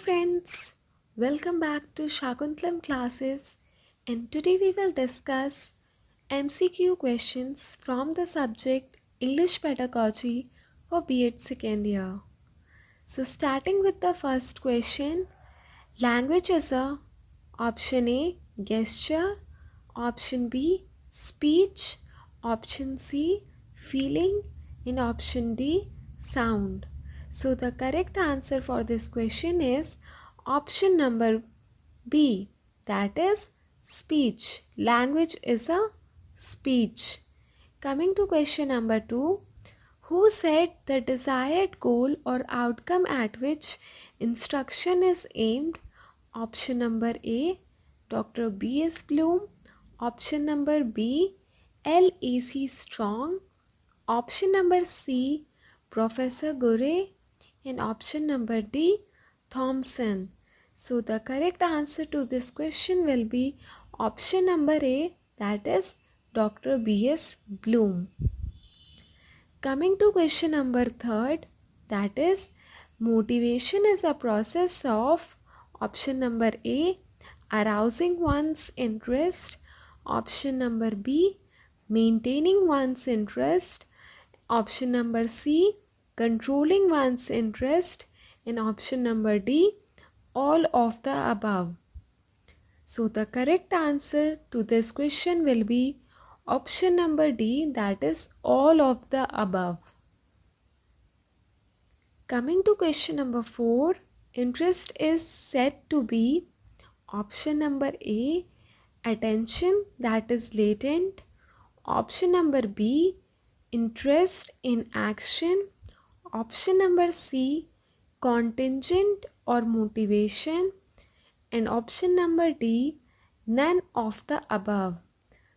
friends, welcome back to Shakuntlam classes, and today we will discuss MCQ questions from the subject English Pedagogy for B.Ed second year. So starting with the first question, language is a option A gesture, option B speech, option C feeling, and option D sound. So the correct answer for this question is option number B, that is speech. Language is a speech. Coming to question number 2, who said the desired goal or outcome at which instruction is aimed? Option number A, Dr. B.S. Bloom. Option number B, L.A.C. Strong. Option number C, Professor Gure. And option number D, Thompson. So the correct answer to this question will be option number A, that is Dr. B.S. Bloom. Coming to question number 3, that is motivation is a process of option number A, arousing one's interest, option number B, maintaining one's interest, option number C, controlling one's interest, and option number D, all of the above. So the correct answer to this question will be option number D, that is all of the above. Coming to question number 4, interest is said to be option number A, attention that is latent, option number B, interest in action, option number C, contingent or motivation, and option number D, none of the above.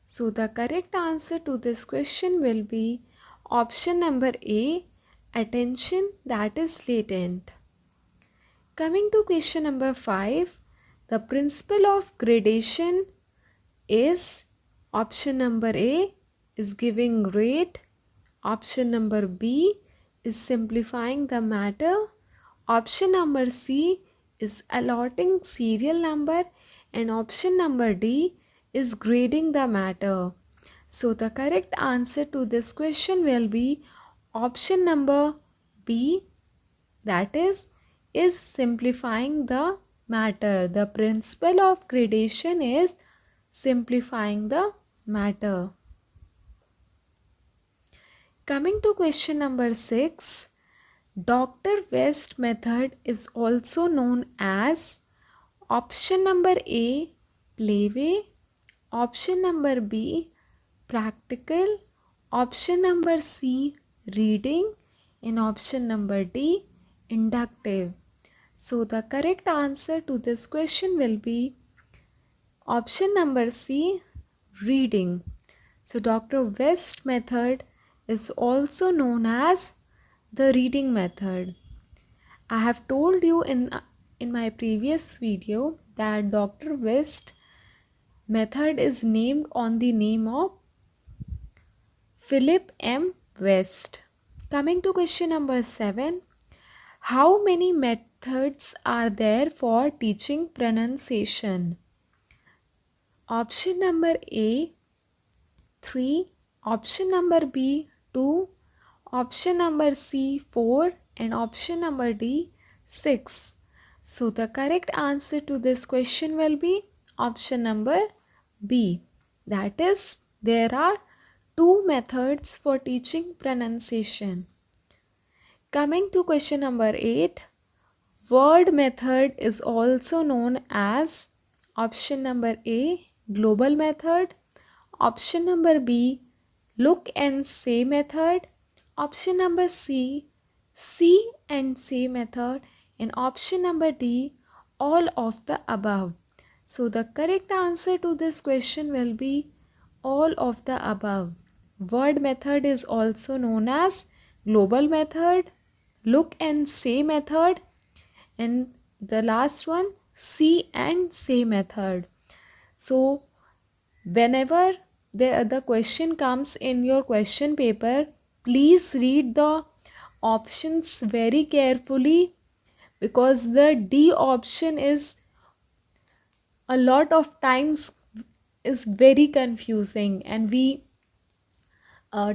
So the correct answer to this question will be option number A, attention that is latent. Coming to question number 5, the principle of gradation is option number A is giving grade, option number B is simplifying the matter, option number C is allotting serial number, and option number D is grading the matter. So the correct answer to this question will be option number B, that is simplifying the matter. The principle of gradation is simplifying the matter. Coming to question number 6, Dr. West method is also known as option number A, playway, option number B, practical, option number C, reading, and option number D, inductive. So the correct answer to this question will be option number C, reading. So Dr. West method is also known as the reading method. I have told you in my previous video that Dr. West method is named on the name of Philip M. West. Coming to question number 7, how many methods are there for teaching pronunciation? Option number A, 3, option number B, 2, option number C, 4, and option number D, 6. So the correct answer to this question will be option number B. That is, there are 2 methods for teaching pronunciation. Coming to question number 8, word method is also known as option number A, global method, option number B, look and say method, option number C, see and say method, and option number D, all of the above. So the correct answer to this question will be all of the above. Word method is also known as global method, look and say method, and the last one, see and say method. So whenever the question comes in your question paper, please read the options very carefully, because the D option is a lot of times is very confusing, and we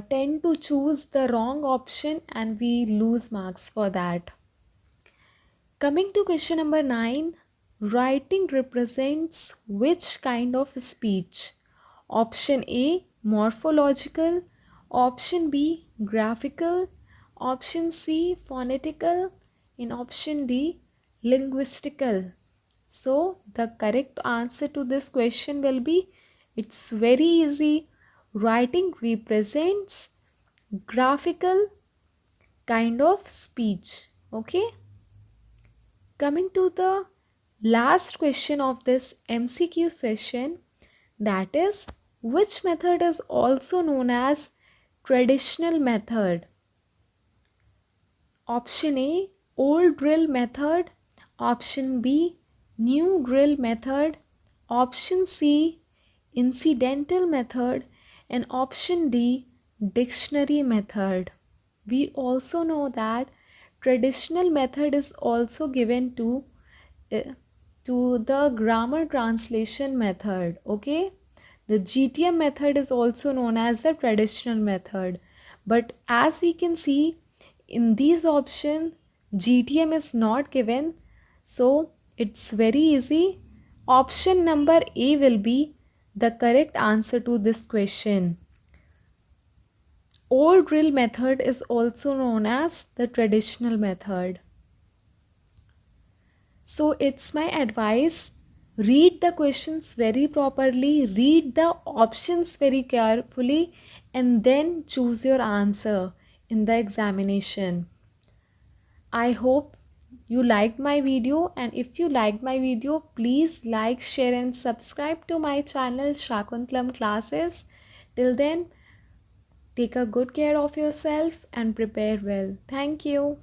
tend to choose the wrong option and we lose marks for that. Coming to question number 9, writing represents which kind of speech? Option A, morphological, option B, graphical, option C, phonetical, and option D, linguistical. So the correct answer to this question will be, it's very easy. Writing represents graphical kind of speech. Okay. Coming to the last question of this MCQ session, that is, which method is also known as traditional method? Option A, old drill method. Option B, new drill method. Option C, incidental method. And option D, dictionary method. We also know that traditional method is also given uh, to the grammar translation method. Okay, the GTM method is also known as the traditional method, but as we can see in these options, GTM is not given, so it's very easy. Option number A will be the correct answer to this question. Old drill method is also known as the traditional method. So it's my advice, read the questions very properly, read the options very carefully, and then choose your answer in the examination. I hope you liked my video, and if you liked my video, please like, share and subscribe to my channel Shakuntlam Classes. Till then, take a good care of yourself and prepare well. Thank you.